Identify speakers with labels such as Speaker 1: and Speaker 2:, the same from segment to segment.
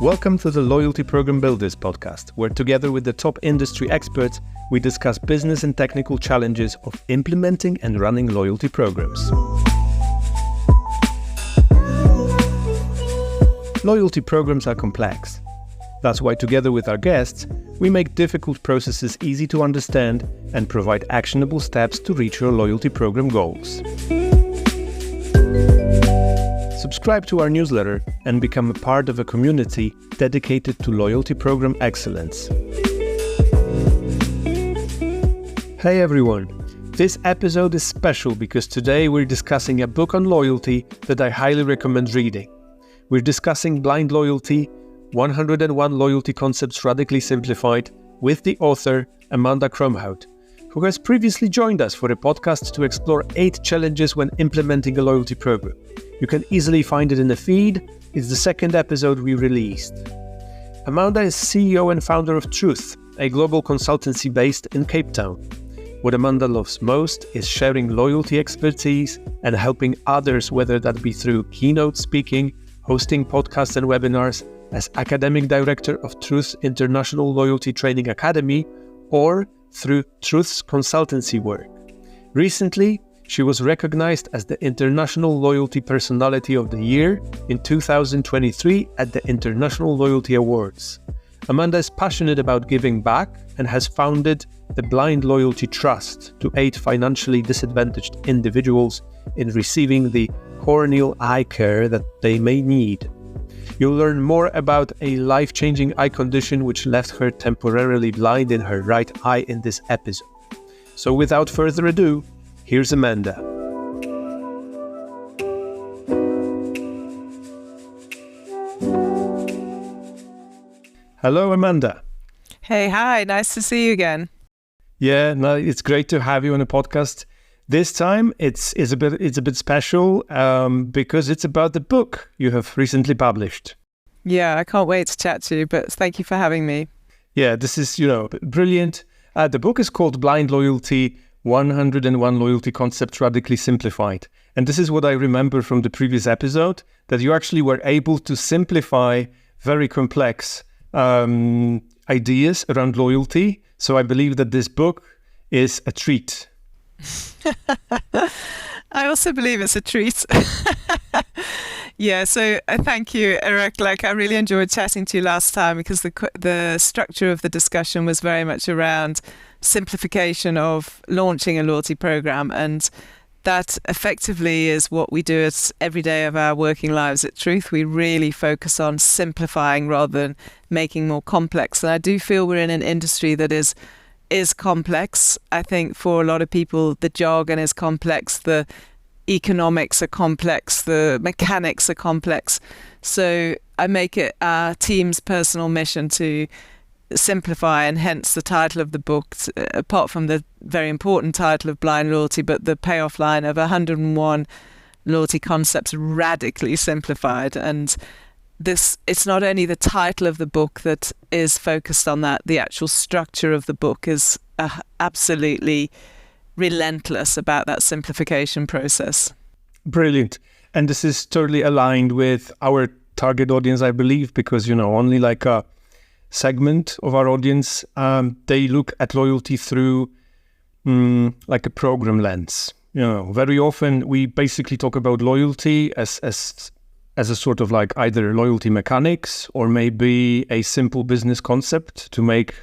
Speaker 1: Welcome to the Loyalty Program Builders podcast, where together with the top industry experts, we discuss business and technical challenges of implementing and running loyalty programs. Loyalty programs are complex. That's why together with our guests, we make difficult processes easy to understand and provide actionable steps to reach your loyalty program goals. Subscribe to our newsletter and become a part of a community dedicated to loyalty program excellence. Hey everyone! This episode is special because today we're discussing a book on loyalty that I highly recommend reading. We're discussing Blind Loyalty, 101 Loyalty Concepts Radically Simplified with the author Amanda Cromhout, who has previously joined us for a podcast to explore 8 challenges when implementing a loyalty program. You can easily find it in the feed. It's the second episode we released. Amanda is CEO and founder of Truth, a global consultancy based in Cape Town. What Amanda loves most is sharing loyalty expertise and helping others, whether that be through keynote speaking, hosting podcasts and webinars, as academic director of Truth's International Loyalty Training Academy, or through Truth's consultancy work. Recently, she was recognized as the International Loyalty Personality of the Year in 2023 at the International Loyalty Awards. Amanda is passionate about giving back and has founded the Blind Loyalty Trust to aid financially disadvantaged individuals in receiving the corneal eye care that they may need. You'll learn more about a life-changing eye condition which left her temporarily blind in her right eye in this episode. So without further ado, here's Amanda. Hello, Amanda.
Speaker 2: Hey, hi. Nice to see you again.
Speaker 1: Yeah, no, it's great to have you on the podcast. This time it's a bit special because it's about the book you have recently published.
Speaker 2: Yeah, I can't wait to chat to you, but thank you for having me.
Speaker 1: Yeah, this is, brilliant. The book is called Blind Loyalty, 101 Loyalty Concepts Radically Simplified. And this is what I remember from the previous episode, that you actually were able to simplify very complex ideas around loyalty. So I believe that this book is a treat.
Speaker 2: I also believe it's a treat. Yeah, so thank you, Eric. I really enjoyed chatting to you last time because the structure of the discussion was very much around simplification of launching a loyalty program, and that effectively is what we do every day of our working lives at Truth. We really focus on simplifying rather than making more complex. And I do feel we're in an industry that is complex. I think for a lot of people, the jargon is complex, the economics are complex, the mechanics are complex. So I make it our team's personal mission to simplify, and hence the title of the book, apart from the very important title of Blind Loyalty, but the payoff line of 101 Loyalty Concepts Radically Simplified. And it's not only the title of the book that is focused on that, the actual structure of the book is absolutely relentless about that simplification process. Brilliant.
Speaker 1: And this is totally aligned with our target audience, I believe, because, only like a segment of our audience, they look at loyalty through like a program lens. Very often we basically talk about loyalty as a sort of like either loyalty mechanics or maybe a simple business concept to make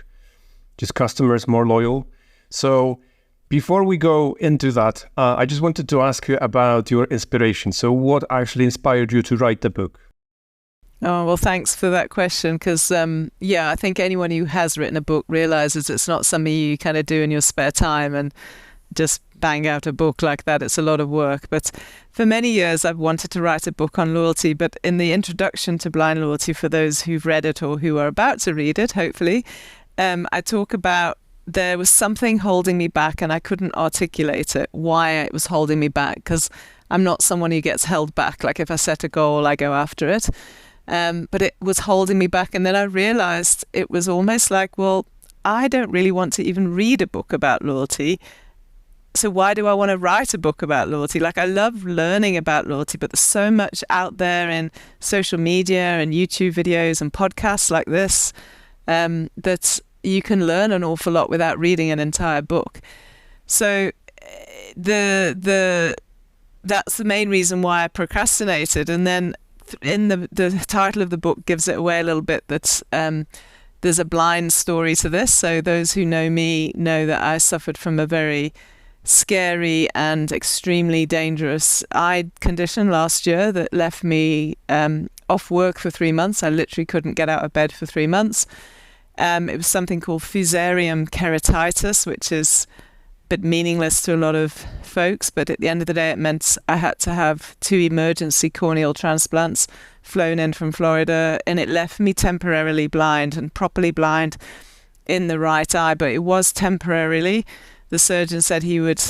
Speaker 1: just customers more loyal. So before we go into that, I just wanted to ask you about your inspiration. So what actually inspired you to write the book?
Speaker 2: Oh, well, thanks for that question, because, I think anyone who has written a book realizes it's not something you kind of do in your spare time and just bang out a book like that. It's a lot of work. But for many years, I've wanted to write a book on loyalty. But in the introduction to Blind Loyalty, for those who've read it or who are about to read it, hopefully, I talk about there was something holding me back and I couldn't articulate it, why it was holding me back, because I'm not someone who gets held back. Like if I set a goal, I go after it. But it was holding me back. And then I realized it was almost like, well, I don't really want to even read a book about loyalty. so why do I want to write a book about loyalty? Like, I love learning about loyalty, but there's so much out there in social media and YouTube videos and podcasts like this that you can learn an awful lot without reading an entire book. So that's the main reason why I procrastinated. And then in the title of the book gives it away a little bit that there's a blind story to this. So those who know me know that I suffered from a very scary and extremely dangerous eye condition last year that left me off work for 3 months. I literally couldn't get out of bed for 3 months. It was something called fusarium keratitis, which is a bit meaningless to a lot of folks, but at the end of the day it meant I had to have 2 emergency corneal transplants flown in from Florida, and it left me temporarily blind and properly blind in the right eye, but it was temporarily. The surgeon said he would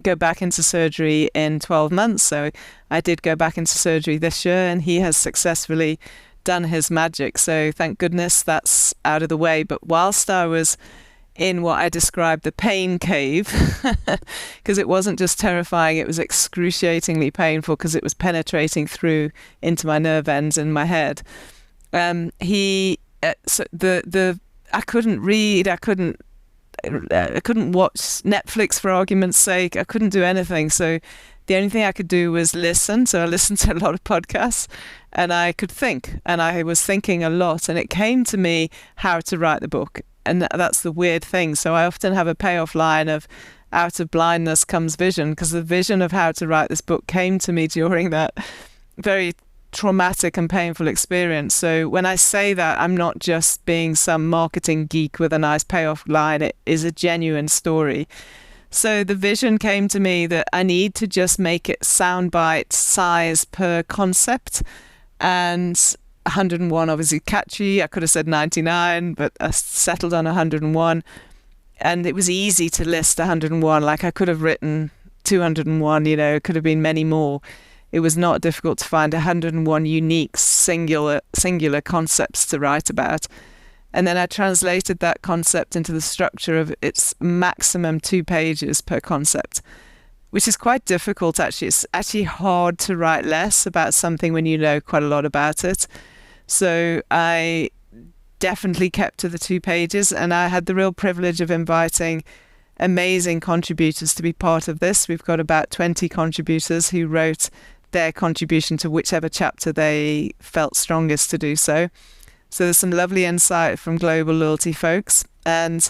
Speaker 2: go back into surgery in 12 months. So I did go back into surgery this year, and he has successfully done his magic. So thank goodness that's out of the way. But whilst I was in what I described the pain cave, because it wasn't just terrifying, it was excruciatingly painful because it was penetrating through into my nerve ends in my head. I couldn't read, I couldn't watch Netflix for argument's sake. I couldn't do anything. So the only thing I could do was listen. So I listened to a lot of podcasts and I could think, and I was thinking a lot, and it came to me how to write the book. And that's the weird thing. So I often have a payoff line of out of blindness comes vision, because the vision of how to write this book came to me during that very traumatic and painful experience. So when I say that, I'm not just being some marketing geek with a nice payoff line. It is a genuine story. So the vision came to me that I need to just make it soundbite size per concept, and 101 obviously catchy. I could have said 99, but I settled on 101, and it was easy to list 101. Like, I could have written 201, it could have been many more. It was not difficult to find 101 unique singular concepts to write about. And then I translated that concept into the structure of its maximum 2 pages per concept, which is quite difficult actually. It's actually hard to write less about something when you know quite a lot about it. So I definitely kept to the 2 pages, and I had the real privilege of inviting amazing contributors to be part of this. We've got about 20 contributors who wrote their contribution to whichever chapter they felt strongest to do so. So there's some lovely insight from global loyalty folks. And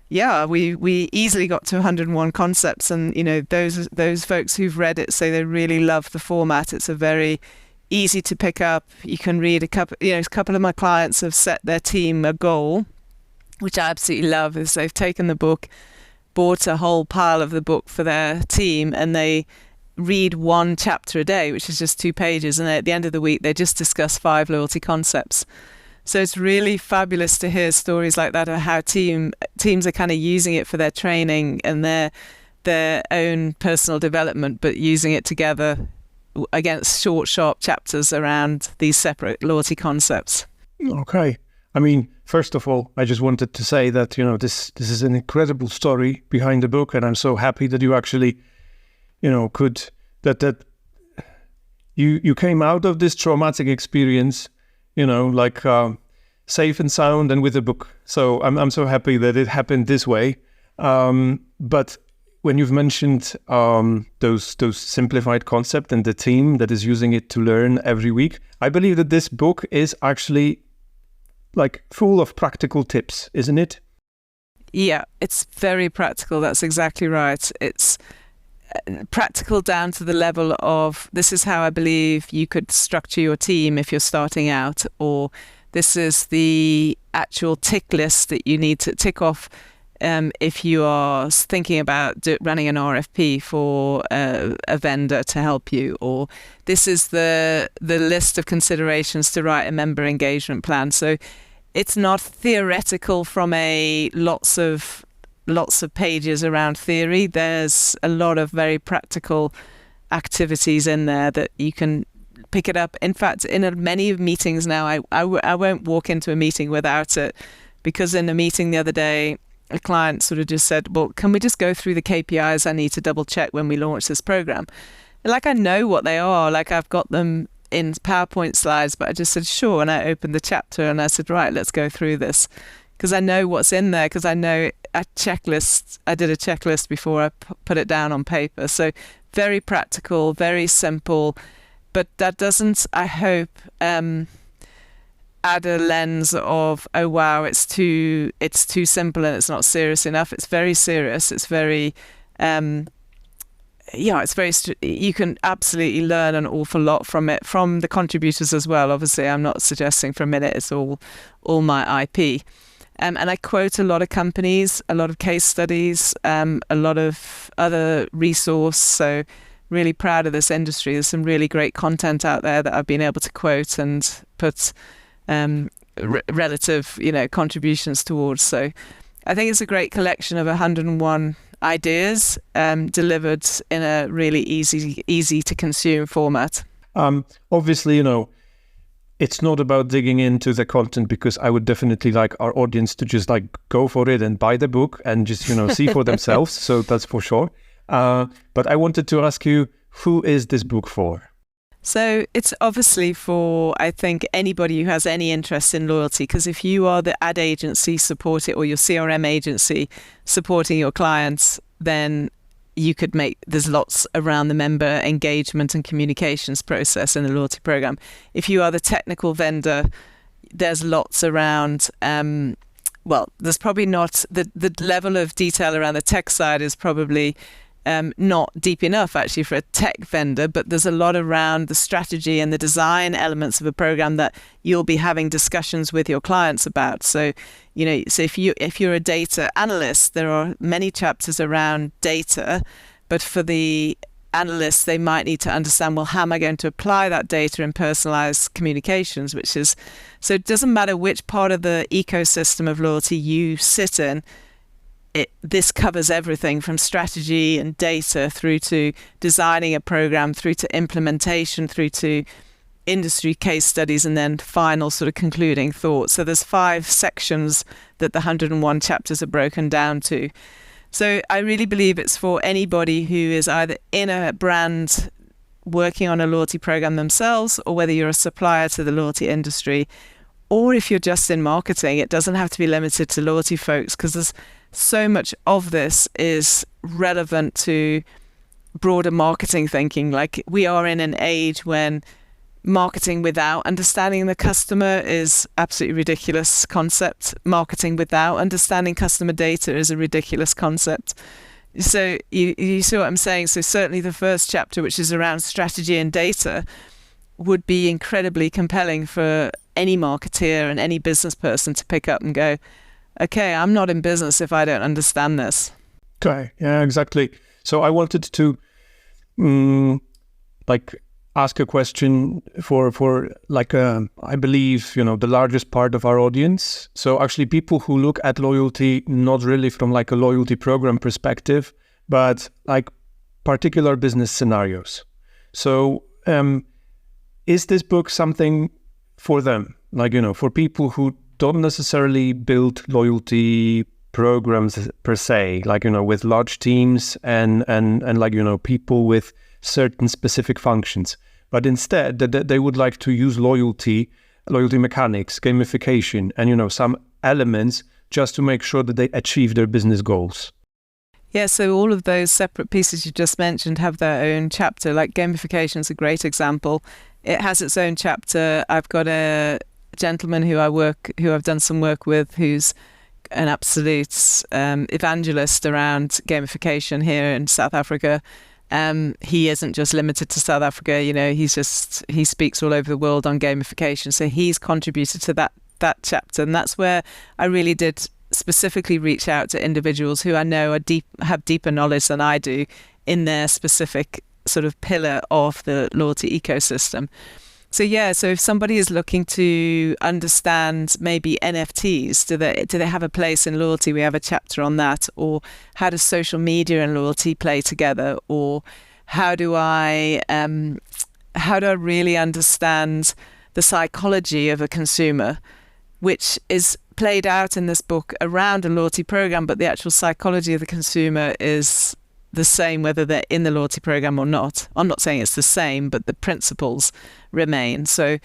Speaker 2: yeah, we easily got to 101 concepts. And, those folks who've read it say they really love the format. It's a very easy to pick up. You can read a couple of my clients have set their team a goal, which I absolutely love, is they've taken the book, bought a whole pile of the book for their team, and they read 1 chapter a day, which is just 2 pages. And at the end of the week, they just discuss 5 loyalty concepts. So it's really fabulous to hear stories like that of how teams are kind of using it for their training and their own personal development, but using it together against short, sharp chapters around these separate loyalty concepts.
Speaker 1: Okay. I mean, first of all, I just wanted to say that, this is an incredible story behind the book, and I'm so happy that you actually, that you came out of this traumatic experience, safe and sound and with a book. So I'm so happy that it happened this way. But when you've mentioned those simplified concepts and the team that is using it to learn every week, I believe that this book is actually full of practical tips, isn't it?
Speaker 2: Yeah, it's very practical. That's exactly right. It's practical down to the level of, this is how I believe you could structure your team if you're starting out, or this is the actual tick list that you need to tick off if you are thinking about running an RFP for a vendor to help you, or this is the list of considerations to write a member engagement plan. So it's not theoretical from a lots of pages around theory. There's a lot of very practical activities in there that you can pick it up. In fact, in many meetings now, I won't walk into a meeting without it, because in a meeting the other day, a client sort of just said, well, can we just go through the KPIs I need to double check when we launch this program? And like, I know what they are, like I've got them in PowerPoint slides, but I just said, sure. And I opened the chapter and I said, right, let's go through this. Because I know what's in there, because I know I did a checklist before I put it down on paper. So very practical, very simple, but that doesn't, I hope, add a lens of, oh wow, it's too simple and it's not serious enough. It's very serious. It's very you can absolutely learn an awful lot from it, from the contributors as well. Obviously, I'm not suggesting for a minute it's all my IP. And I quote a lot of companies, a lot of case studies, a lot of other resource. So really proud of this industry. There's some really great content out there that I've been able to quote and put relative, contributions towards. So I think it's a great collection of 101 ideas delivered in a really easy to consume format.
Speaker 1: Obviously, it's not about digging into the content, because I would definitely like our audience to just like go for it and buy the book and just, see for themselves. So that's for sure. But I wanted to ask you, who is this book for?
Speaker 2: So it's obviously for, I think, anybody who has any interest in loyalty, because if you are the ad agency supporting, or your CRM agency supporting your clients, then you could there's lots around the member engagement and communications process in the loyalty program. If you are the technical vendor, there's lots around, there's probably not, the level of detail around the tech side is probably not deep enough actually for a tech vendor, but there's a lot around the strategy and the design elements of a program that you'll be having discussions with your clients about. So, so if you're a data analyst, there are many chapters around data, but for the analysts, they might need to understand, well, how am I going to apply that data in personalized communications, so it doesn't matter which part of the ecosystem of loyalty you sit in. This covers everything from strategy and data through to designing a program, through to implementation, through to industry case studies, and then final sort of concluding thoughts. So there's 5 sections that the 101 chapters are broken down to. So I really believe it's for anybody who is either in a brand working on a loyalty program themselves, or whether you're a supplier to the loyalty industry, or if you're just in marketing. It doesn't have to be limited to loyalty folks, because there's so much of this is relevant to broader marketing thinking. Like, we are in an age when marketing without understanding the customer is absolutely ridiculous concept. Marketing without understanding customer data is a ridiculous concept. So you see what I'm saying? So certainly the first chapter, which is around strategy and data, would be incredibly compelling for any marketeer and any business person to pick up and go, okay, I'm not in business if I don't understand this.
Speaker 1: Okay, yeah, exactly. So I wanted to ask a question for I believe, the largest part of our audience. So actually people who look at loyalty, not really from like a loyalty program perspective, but like particular business scenarios. So is this book something for them? Like, for people who don't necessarily build loyalty programs per se, like, with large teams and like, people with certain specific functions, but instead that they would like to use loyalty mechanics, gamification, and, some elements just to make sure that they achieve their business goals.
Speaker 2: Yeah, so all of those separate pieces you just mentioned have their own chapter. Like gamification is a great example. It has its own chapter. I've got a gentleman who I've done some work with, who's an absolute evangelist around gamification here in South Africa. He isn't just limited to South Africa, he speaks all over the world on gamification. So he's contributed to that chapter. And that's where I really did specifically reach out to individuals who I know have deeper knowledge than I do in their specific sort of pillar of the loyalty ecosystem. So if somebody is looking to understand maybe NFTs, do they have a place in loyalty? We have a chapter on that. Or how does social media and loyalty play together? Or how do I really understand the psychology of a consumer, which is played out in this book around a loyalty program, but the actual psychology of the consumer is the same whether they're in the loyalty program or not. I'm not saying it's the same, but the principles remain. So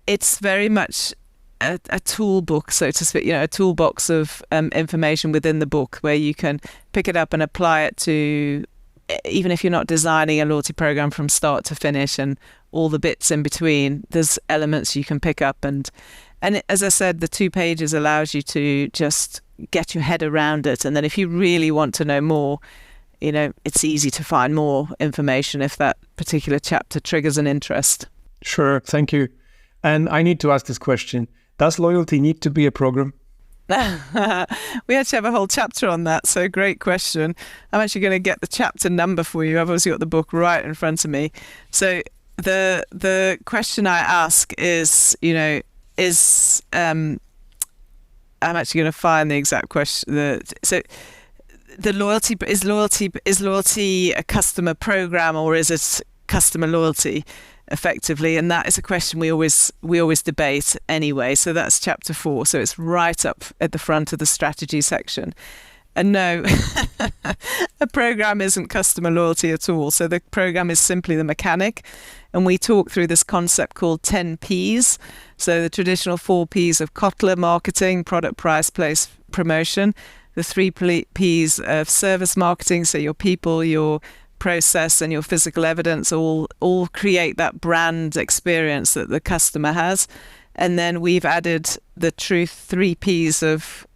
Speaker 2: it's very much a tool book, so to speak, a toolbox of information within the book where you can pick it up and apply it to, even if you're not designing a loyalty program from start to finish and all the bits in between, there's elements you can pick up. And as I said, the 2 pages allows you to just get your head around it. And then if you really want to know more, it's easy to find more information if that particular chapter triggers an interest.
Speaker 1: Sure, thank you. And I need to ask this question. Does loyalty need to be a program?
Speaker 2: We actually have a whole chapter on that, so great question. I'm actually going to get the chapter number for you. I've obviously got the book right in front of me. So the question I ask is, I'm actually going to find the exact question. The loyalty is loyalty a customer program, or is it customer loyalty effectively? And that is a question we always debate anyway. So that's chapter 4. So it's right up at the front of the strategy section. And no, a program isn't customer loyalty at all. So the program is simply the mechanic. And we talk through this concept called 10 Ps. So the traditional 4 Ps of Kotler: marketing, product, price, place, promotion. The 3 Ps of service marketing, so your people, your process, and your physical evidence all create that brand experience that the customer has. And then we've added the true 3 Ps of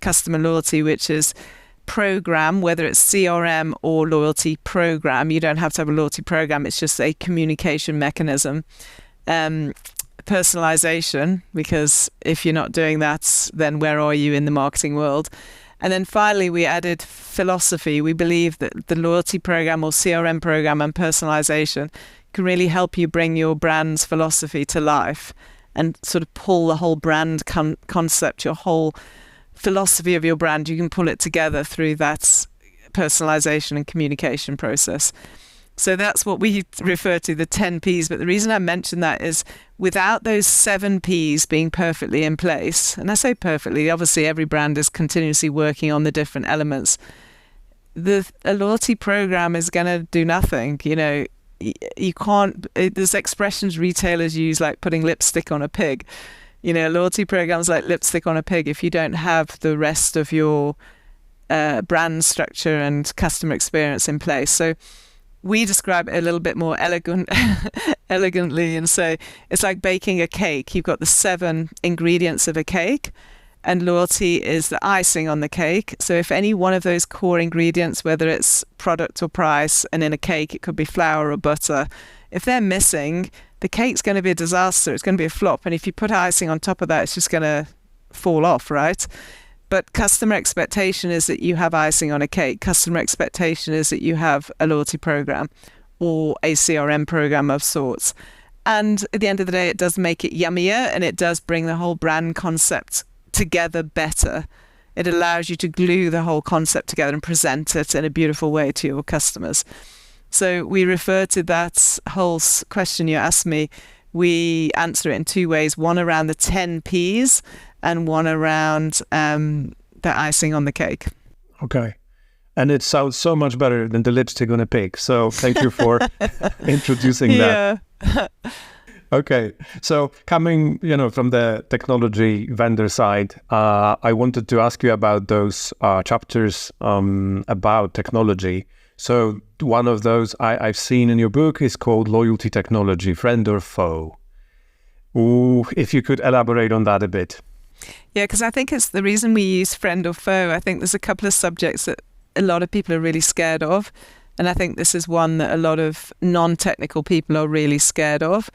Speaker 2: customer loyalty, which is program, whether it's CRM or loyalty program. You don't have to have a loyalty program. It's just a communication mechanism. Personalization, because if you're not doing that, then where are you in the marketing world? And then finally, we added philosophy. We believe that the loyalty program or CRM program and personalization can really help you bring your brand's philosophy to life and sort of pull the whole brand concept, your whole philosophy of your brand. You can pull it together through that personalization and communication process. So that's what we refer to, the 10 Ps. But the reason I mention that is without those 7 Ps being perfectly in place, and I say perfectly, obviously every brand is continuously working on the different elements. A loyalty program is going to do nothing. You can't, there's expressions retailers use like putting lipstick on a pig. Loyalty programs like lipstick on a pig. If you don't have the rest of your brand structure and customer experience in place. So we describe it a little bit more elegantly and say it's like baking a cake. You've got the 7 ingredients of a cake, and loyalty is the icing on the cake. So if any one of those core ingredients, whether it's product or price, and in a cake it could be flour or butter, if they're missing, the cake's going to be a disaster. It's going to be a flop. And if you put icing on top of that, it's just going to fall off, right? But customer expectation is that you have icing on a cake. Customer expectation is that you have a loyalty program or a CRM program of sorts. And at the end of the day, it does make it yummier, and it does bring the whole brand concept together better. It allows you to glue the whole concept together and present it in a beautiful way to your customers. So we refer to that whole question you asked me. We answer it in 2 ways, one around the 10 Ps and one around the icing on the cake.
Speaker 1: Okay. And it sounds so much better than the lipstick on a pig. So thank you for introducing that.
Speaker 2: Yeah.
Speaker 1: Okay. So coming, from the technology vendor side, I wanted to ask you about those chapters about technology. So one of those I've seen in your book is called Loyalty Technology, Friend or Foe. Ooh, if you could elaborate on that a bit.
Speaker 2: Yeah, because I think it's the reason we use friend or foe. I think there's a couple of subjects that a lot of people are really scared of. And I think this is one that a lot of non-technical people are really scared of.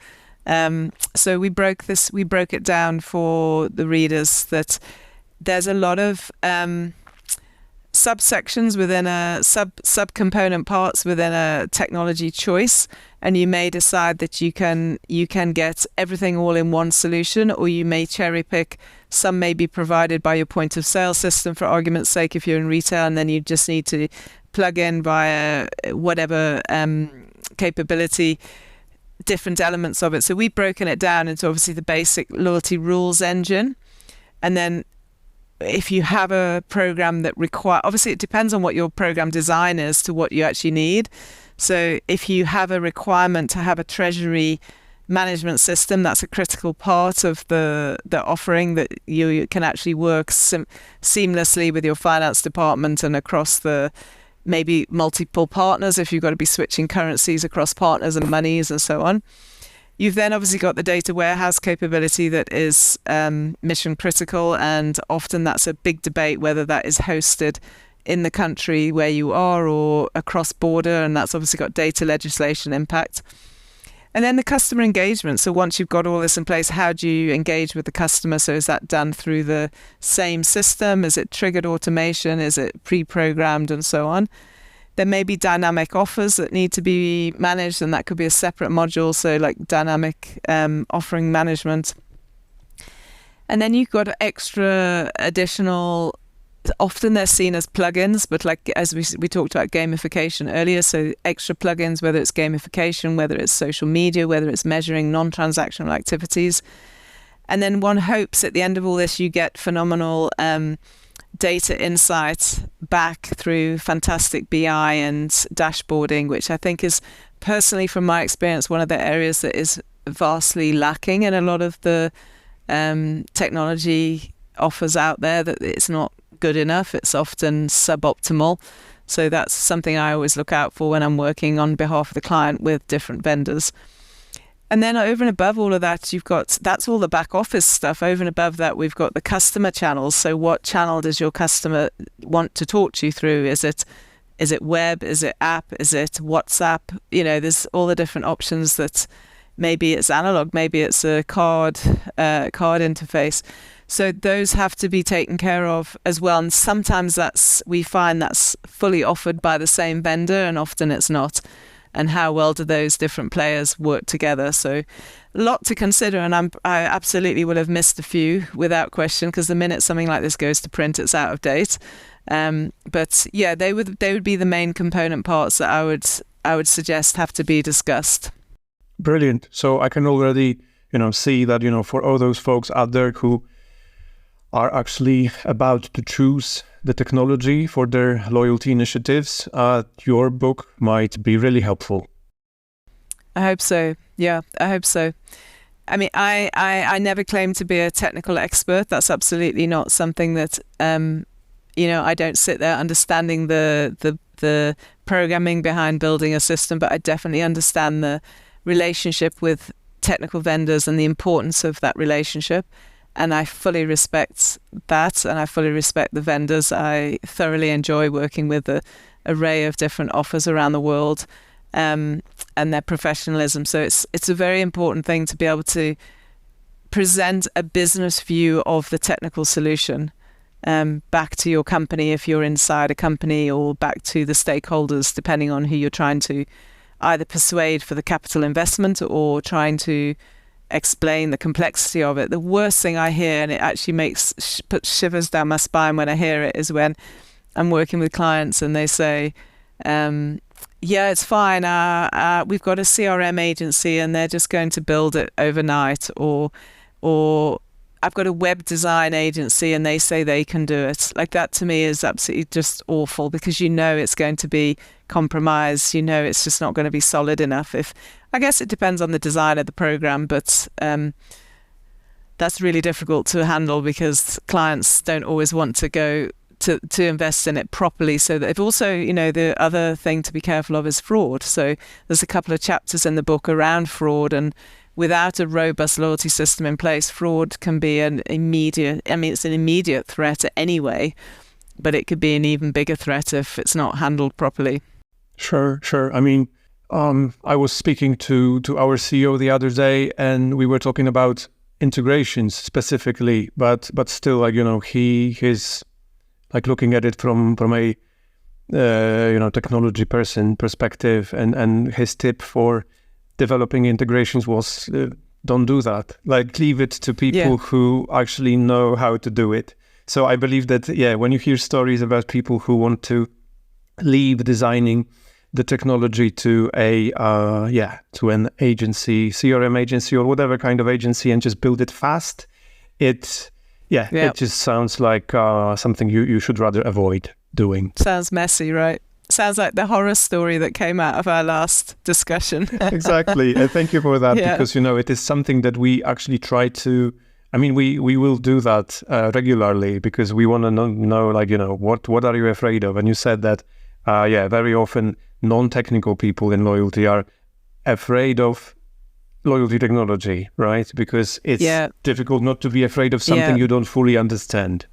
Speaker 2: So we broke it down for the readers that there's a lot of subsections within a subcomponent parts within a technology choice, and you may decide that you can get everything all in one solution, or you may cherry pick. Some may be provided by your point of sale system, for argument's sake, if you're in retail, and then you just need to plug in via whatever capability different elements of it. So we've broken it down into obviously the basic loyalty rules engine. And then if you have a program that obviously it depends on what your program design is to what you actually need. So if you have a requirement to have a treasury management system, that's a critical part of the offering, that you can actually work seamlessly with your finance department and across the maybe multiple partners if you've got to be switching currencies across partners and monies and so on. You've then obviously got the data warehouse capability that is mission critical, and often that's a big debate whether that is hosted in the country where you are or across border, and that's obviously got data legislation impact. And then the customer engagement. So once you've got all this in place, how do you engage with the customer? So is that done through the same system? Is it triggered automation? Is it pre-programmed and so on? There may be dynamic offers that need to be managed, and that could be a separate module. So like dynamic offering management. And then you've got extra additional, often they're seen as plugins, but like as we talked about gamification earlier, so extra plugins, whether it's gamification, whether it's social media, whether it's measuring non-transactional activities. And then one hopes at the end of all this, you get phenomenal data insights back through fantastic BI and dashboarding, which I think is, personally from my experience, one of the areas that is vastly lacking in a lot of the technology offers out there, that it's not good enough. It's often suboptimal. So that's something I always look out for when I'm working on behalf of the client with different vendors. And then over and above all of that, that's all the back office stuff. Over and above that, we've got the customer channels. So what channel does your customer want to talk to you through? Is it web? Is it app? Is it WhatsApp? There's all the different options. That maybe it's analog, maybe it's a card interface. So those have to be taken care of as well. And sometimes we find that's fully offered by the same vendor, and often it's not. And how well do those different players work together? So a lot to consider, and I absolutely will have missed a few without question, because the minute something like this goes to print, it's out of date. But yeah, they would be the main component parts that I would suggest have to be discussed.
Speaker 1: Brilliant. So I can already see that for all those folks out there who are actually about to choose the technology for their loyalty initiatives, your book might be really helpful.
Speaker 2: I hope so. Yeah, I hope so. I mean, I never claim to be a technical expert. That's absolutely not something that, I don't sit there understanding the programming behind building a system, but I definitely understand the relationship with technical vendors and the importance of that relationship. And I fully respect that, and I fully respect the vendors. I thoroughly enjoy working with the array of different offers around the world, and their professionalism. So it's a very important thing to be able to present a business view of the technical solution back to your company if you're inside a company, or back to the stakeholders, depending on who you're trying to either persuade for the capital investment or trying to explain the complexity of it. The worst thing I hear, and it actually puts shivers down my spine when I hear it, is when I'm working with clients and they say, yeah, it's fine. We've got a CRM agency and they're just going to build it overnight, or I've got a web design agency and they say they can do it. Like, that to me is absolutely just awful, because it's going to be compromised. It's just not going to be solid enough. I guess it depends on the design of the program, but that's really difficult to handle, because clients don't always want to go to invest in it properly. So that if also, the other thing to be careful of is fraud. So there's a couple of chapters in the book around fraud, and without a robust loyalty system in place, fraud can be it's an immediate threat anyway, but it could be an even bigger threat if it's not handled properly.
Speaker 1: Sure. I mean, I was speaking to our CEO the other day, and we were talking about integrations specifically, but still, he's like looking at it from a technology person perspective, and his tip for developing integrations was don't do that. Like, leave it to people who actually know how to do it. So I believe that when you hear stories about people who want to leave designing the technology to an agency, CRM agency or whatever kind of agency, and just build it fast, it Yeah,
Speaker 2: Yeah.
Speaker 1: it just sounds like something you should rather avoid doing.
Speaker 2: Sounds messy, right? Sounds like the horror story that came out of our last discussion.
Speaker 1: Exactly. And thank you for that,
Speaker 2: Yeah.
Speaker 1: because, it is something that we actually try to, we will do that regularly, because we want to know what are you afraid of? And you said that, very often non-technical people in loyalty are afraid of loyalty technology, right? Because it's difficult not to be afraid of something you don't fully understand.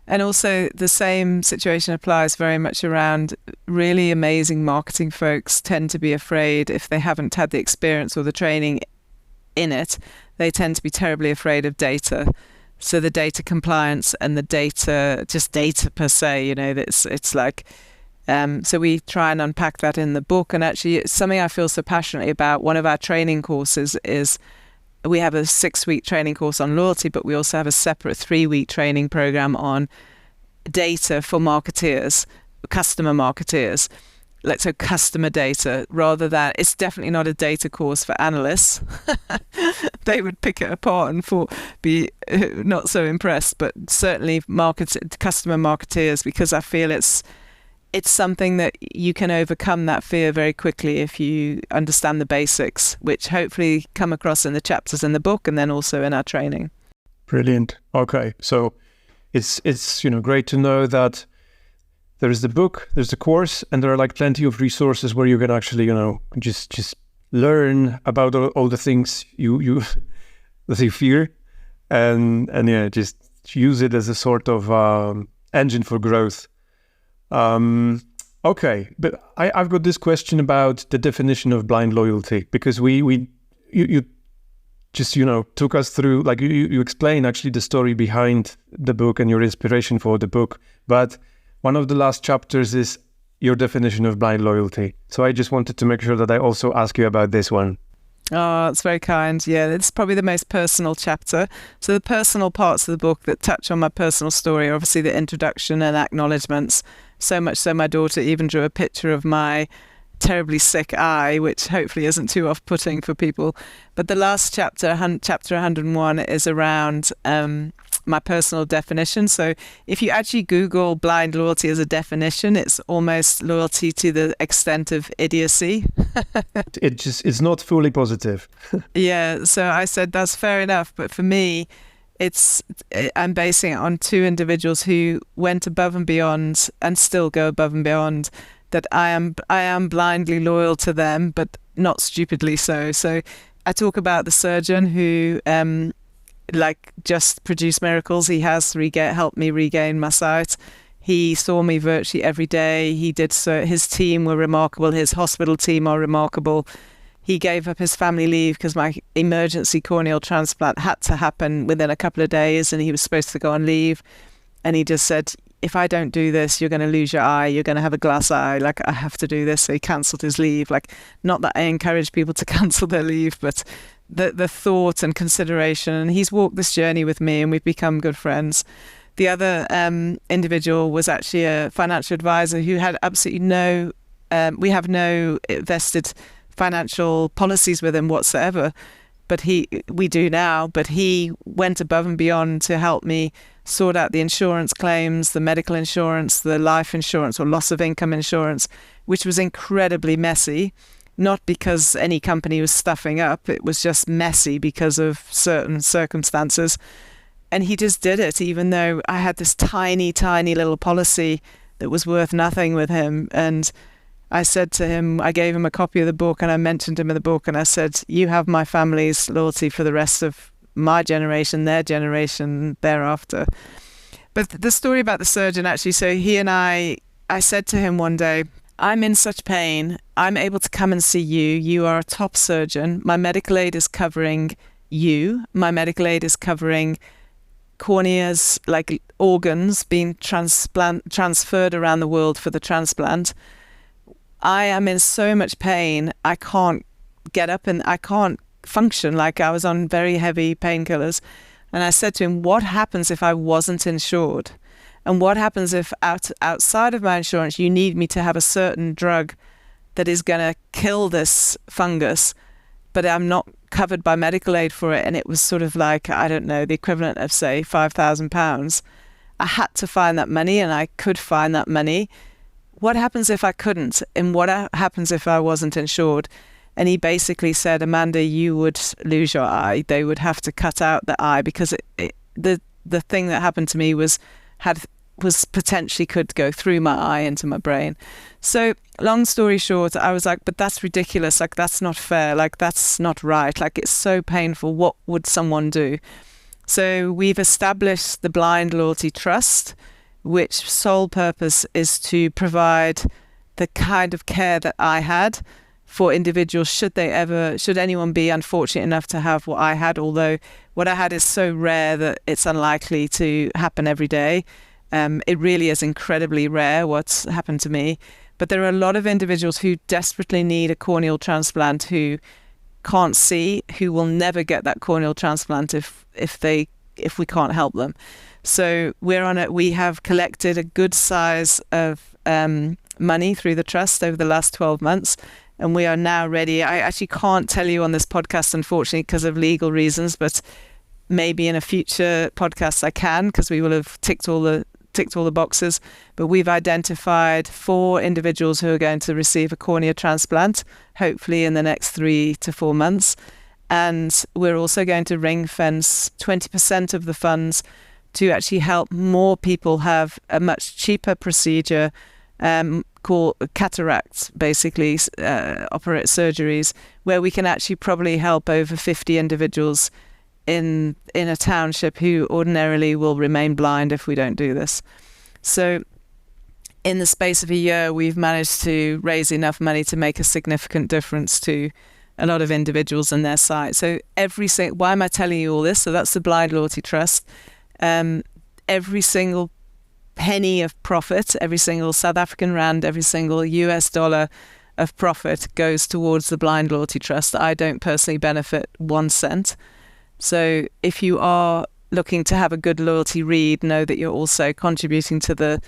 Speaker 2: And also the same situation applies very much around really amazing marketing folks tend to be afraid if they haven't had the experience or the training in it. They tend to be terribly afraid of data. So the data compliance and the data, just data per se, it's like, so we try and unpack that in the book. And actually it's something I feel so passionately about. One of our training courses is we have a 6-week training course on loyalty, but we also have a separate 3-week training program on data for marketeers, customer marketeers. So customer data, rather than, it's definitely not a data course for analysts. They would pick it apart and be not so impressed, but certainly customer marketeers, because I feel it's something that you can overcome that fear very quickly if you understand the basics, which hopefully come across in the chapters in the book and then also in our training.
Speaker 1: Brilliant. Okay, so it's great to know that there is the book, there's the course, and there are like plenty of resources where you can actually just learn about all the things you that you fear, and just use it as a sort of engine for growth. Okay, but I've got this question about the definition of blind loyalty, because you just took us through, like you explain actually the story behind the book and your inspiration for the book, but one of the last chapters is your definition of blind loyalty. So I just wanted to make sure that I also ask you about this one.
Speaker 2: Oh, it's very kind. Yeah, it's probably the most personal chapter. So the personal parts of the book that touch on my personal story are obviously the introduction and acknowledgements. So much so my daughter even drew a picture of my terribly sick eye, which hopefully isn't too off-putting for people. But the last chapter, chapter 101, is around my personal definition. So if you actually Google blind loyalty as a definition, it's almost loyalty to the extent of idiocy.
Speaker 1: It's not fully positive.
Speaker 2: Yeah, so I said that's fair enough, but for me, I'm basing it on 2 individuals who went above and beyond and still go above and beyond. That I am blindly loyal to them, but not stupidly so. So I talk about the surgeon who just produced miracles. He has helped me regain my sight. He saw me virtually every day. He did so. His team were remarkable. His hospital team are remarkable. He gave up his family leave because my emergency corneal transplant had to happen within a couple of days, and he was supposed to go on leave. And he just said, if I don't do this, you're going to lose your eye. You're going to have a glass eye. Like, I have to do this. So he cancelled his leave. Like, not that I encourage people to cancel their leave, but the thought and consideration. And he's walked this journey with me, and we've become good friends. The other individual was actually a financial advisor who had absolutely we have no vested financial policies with him whatsoever. But we do now, but he went above and beyond to help me sort out the insurance claims, the medical insurance, the life insurance or loss of income insurance, which was incredibly messy. Not because any company was stuffing up, it was just messy because of certain circumstances. And he just did it, even though I had this tiny, tiny little policy that was worth nothing with him. And I said to him, I gave him a copy of the book and I mentioned him in the book, and I said, you have my family's loyalty for the rest of my generation, their generation thereafter. But the story about the surgeon, actually, so he and I said to him one day, I'm in such pain. I'm able to come and see you. You are a top surgeon. My medical aid is covering you. My medical aid is covering corneas, like organs being transferred around the world for the transplant. I am in so much pain, I can't get up and I can't function. Like, I was on very heavy painkillers. And I said to him, what happens if I wasn't insured? And what happens if outside of my insurance, you need me to have a certain drug that is going to kill this fungus, but I'm not covered by medical aid for it, and it was sort of like, I don't know, the equivalent of, say, £5,000. I had to find that money, and I could find that money. What happens if I couldn't? And what happens if I wasn't insured? And he basically said, Amanda, you would lose your eye. They would have to cut out the eye, because the thing that happened to me was potentially could go through my eye into my brain. So long story short, I was like, but that's ridiculous. Like, that's not fair. Like, that's not right. Like, it's so painful. What would someone do? So we've established the Blind Loyalty Trust, which sole purpose is to provide the kind of care that I had for individuals should anyone be unfortunate enough to have what I had, although what I had is so rare that it's unlikely to happen every day. It really is incredibly rare what's happened to me. But there are a lot of individuals who desperately need a corneal transplant, who can't see, who will never get that corneal transplant if we can't help them. So we're on it. We have collected a good size of money through the trust over the last 12 months, and we are now ready. I actually can't tell you on this podcast, unfortunately, because of legal reasons, but maybe in a future podcast I can, because we will have ticked all the boxes. But we've identified 4 individuals who are going to receive a cornea transplant, hopefully in the next 3 to 4 months. And we're also going to ring fence 20% of the funds to actually help more people have a much cheaper procedure called cataracts, basically operate surgeries, where we can actually probably help over 50 individuals in a township who ordinarily will remain blind if we don't do this. So in the space of a year, we've managed to raise enough money to make a significant difference to a lot of individuals in their sight. So why am I telling you all this? So that's the Blind Loyalty Trust. Every single penny of profit, every single South African rand, every single US dollar of profit goes towards the Blind Loyalty Trust. I don't personally benefit 1 cent. So if you are looking to have a good loyalty read, know that you're also contributing to the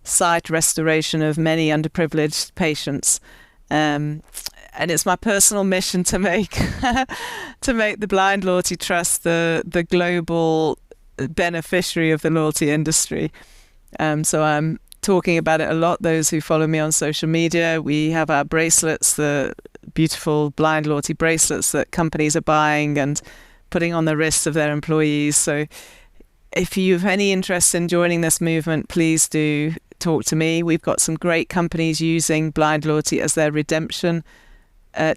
Speaker 2: sight restoration of many underprivileged patients. And it's my personal mission to make the Blind Loyalty Trust the global beneficiary of the loyalty industry. So I'm talking about it a lot. Those who follow me on social media, we have our bracelets, the beautiful blind loyalty bracelets that companies are buying and putting on the wrists of their employees. So if you have any interest in joining this movement, please do talk to me. We've got some great companies using Blind Loyalty as their redemption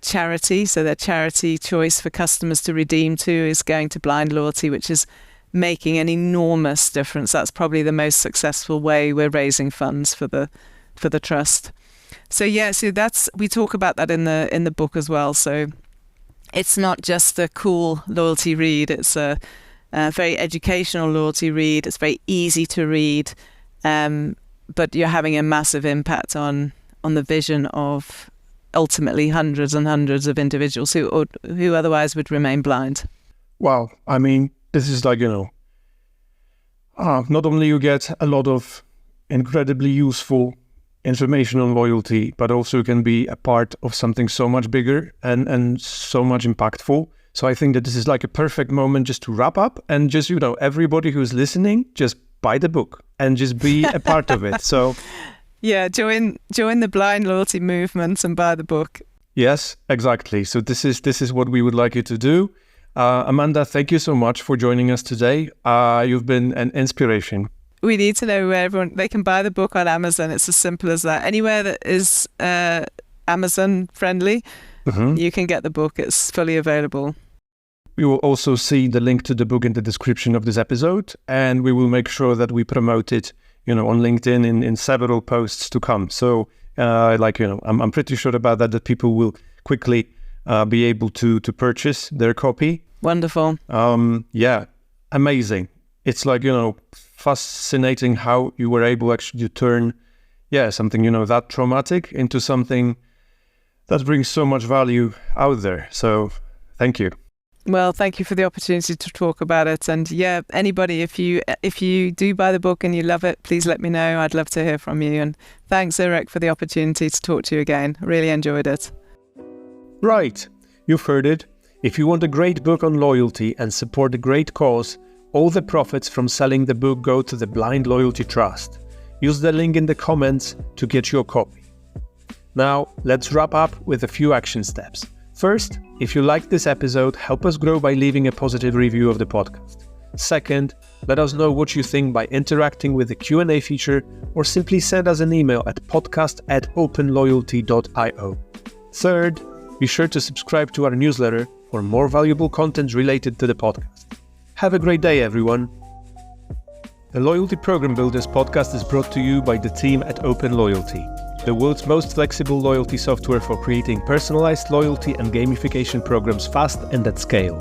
Speaker 2: charity. So their charity choice for customers to redeem to is going to Blind Loyalty, which is making an enormous difference. That's probably the most successful way we're raising funds for the trust. So we talk about that in the book as well. So it's not just a cool loyalty read. It's a very educational loyalty read. It's very easy to read, but you're having a massive impact on the vision of ultimately hundreds and hundreds of individuals who otherwise would remain blind.
Speaker 1: Wow. I mean, this is like, not only you get a lot of incredibly useful information on loyalty, but also can be a part of something so much bigger and so much impactful. So I think that this is like a perfect moment just to wrap up and just, everybody who's listening, just buy the book and just be a part of it. So
Speaker 2: yeah, join the Blind Loyalty movement and buy the book.
Speaker 1: Yes, exactly. So this is what we would like you to do. Amanda, thank you so much for joining us today. You've been an inspiration.
Speaker 2: We need to know where they can buy the book on Amazon. It's as simple as that. Anywhere that is Amazon friendly, you can get the book. It's fully available.
Speaker 1: We will also see the link to the book in the description of this episode, and we will make sure that we promote it, on LinkedIn in several posts to come. So, I'm pretty sure about that people will quickly be able to purchase their copy.
Speaker 2: Wonderful.
Speaker 1: Yeah, amazing. It's like, fascinating how you were able actually to turn, something, that traumatic into something that brings so much value out there. So thank you.
Speaker 2: Well, thank you for the opportunity to talk about it. And anybody, if you do buy the book and you love it, please let me know. I'd love to hear from you. And thanks, Eric, for the opportunity to talk to you again. Really enjoyed it.
Speaker 1: Right. You've heard it. If you want a great book on loyalty and support a great cause, all the profits from selling the book go to the Blind Loyalty Trust. Use the link in the comments to get your copy. Now, let's wrap up with a few action steps. First, if you liked this episode, help us grow by leaving a positive review of the podcast. Second, let us know what you think by interacting with the Q&A feature or simply send us an email at podcast@openloyalty.io. Third, be sure to subscribe to our newsletter for more valuable content related to the podcast. Have a great day, everyone. The Loyalty Program Builders podcast is brought to you by the team at Open Loyalty, the world's most flexible loyalty software for creating personalized loyalty and gamification programs fast and at scale.